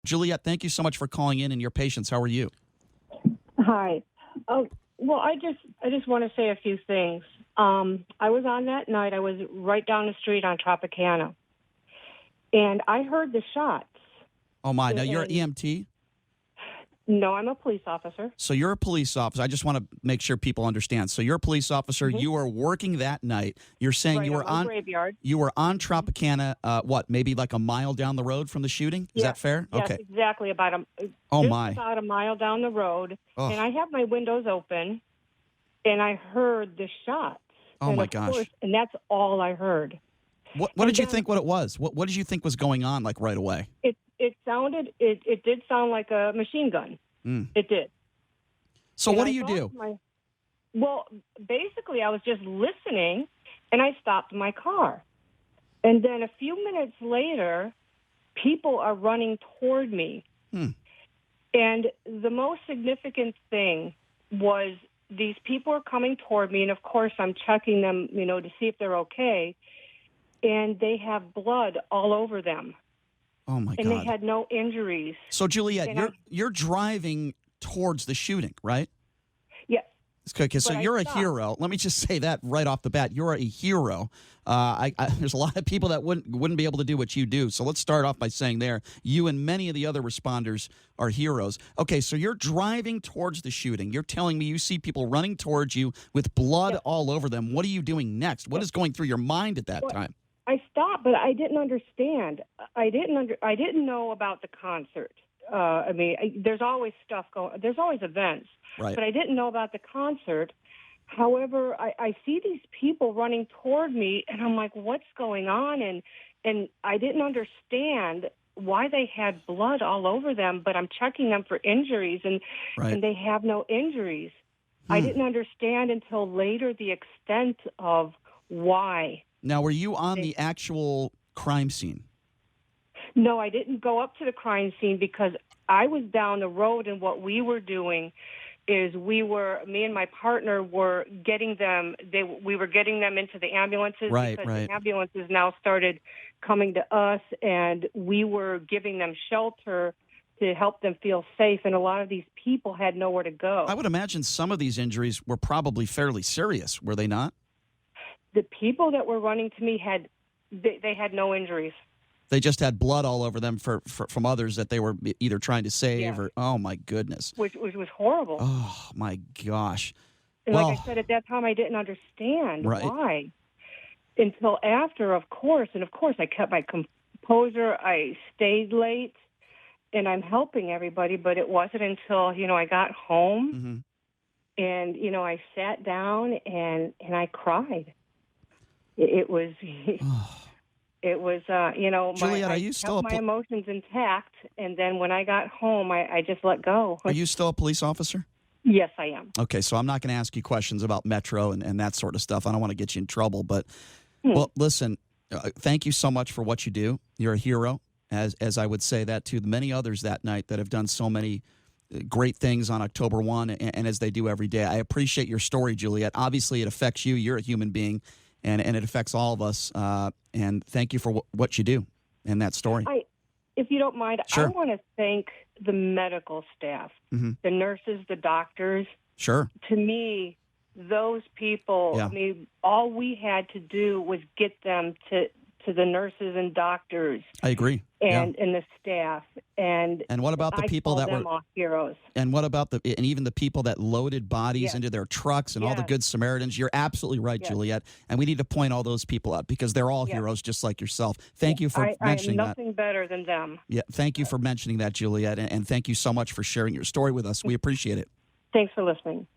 Juliet, thank you so much for calling in and your patience. How are you? Hi. Well, I just want to say a few things. I was on that night. I was right down the street on Tropicana, and I heard the shots. Oh, my. Now, you're an EMT? No, I'm a police officer. So you're a police officer. I just want to make sure people understand. So you're a police officer. Mm-hmm. You were working that night. You're saying Right, you were on Graveyard. You were on Tropicana. What? Maybe like a mile down the road from the shooting? Is that fair? Yes, okay. exactly. About a mile down the road, and I have my windows open, and I heard the shots. Oh, my gosh! Course, and that's all I heard. What did you think? What it was? What did you think was going on? Like right away? It did sound like a machine gun. It did. So what do you do? Well, basically, I was just listening, and I stopped my car. And then a few minutes later, people are running toward me. And the most significant thing was these people are coming toward me, and of course, I'm checking them, to see if they're okay. And they have blood all over them. Oh, my God. And they had no injuries. So, Juliet, you're driving towards the shooting, right? Yes. Okay, so you're a hero. Let me just say that right off the bat. You're a hero. There's a lot of people that wouldn't be able to do what you do. So let's start off by saying you and many of the other responders are heroes. Okay, so you're driving towards the shooting. You're telling me you see people running towards you with blood all over them. What are you doing next? What is going through your mind at that time? I stopped, but I didn't understand. I didn't know about the concert. There's always stuff going. There's always events, right? But I didn't know about the concert. However, I see these people running toward me, and I'm like, "What's going on?" And I didn't understand why they had blood all over them. But I'm checking them for injuries, and they have no injuries. I didn't understand until later the extent of why. Now, were you on the actual crime scene? No, I didn't go up to the crime scene because I was down the road, and what we were doing is me and my partner were getting them. We were getting them into the ambulances because the ambulances now started coming to us, and we were giving them shelter to help them feel safe. And a lot of these people had nowhere to go. I would imagine some of these injuries were probably fairly serious, were they not? The people that were running to me had no injuries. They just had blood all over them from others that they were either trying to save or, oh, my goodness. Which was horrible. Oh, my gosh. And like I said, at that time, I didn't understand why. Until after, of course. And, of course, I kept my composure. I stayed late, and I'm helping everybody. But it wasn't until, I got home, and, I sat down, and I cried. It was... It was, Juliet, I kept my emotions intact, and then when I got home, I just let go. Are you still a police officer? Yes, I am. Okay, so I'm not going to ask you questions about Metro and that sort of stuff. I don't want to get you in trouble, but, well, listen, thank you so much for what you do. You're a hero, as I would say that to the many others that night that have done so many great things on October 1, and as they do every day. I appreciate your story, Juliet. Obviously, it affects you. You're a human being. And it affects all of us. And thank you for what you do in that story. If you don't mind, sure. I want to thank the medical staff, the nurses, the doctors. Sure. To me, those people, all we had to do was get them to the nurses and doctors. I agree. And the staff. And what about the people that were all heroes? And what about and even the people that loaded bodies into their trucks and all the good Samaritans? You're absolutely right, Juliet. And we need to point all those people out because they're all heroes just like yourself. Thank you for mentioning that. I am nothing better than them. Yeah, thank you for mentioning that, Juliet, and thank you so much for sharing your story with us. We appreciate it. Thanks for listening.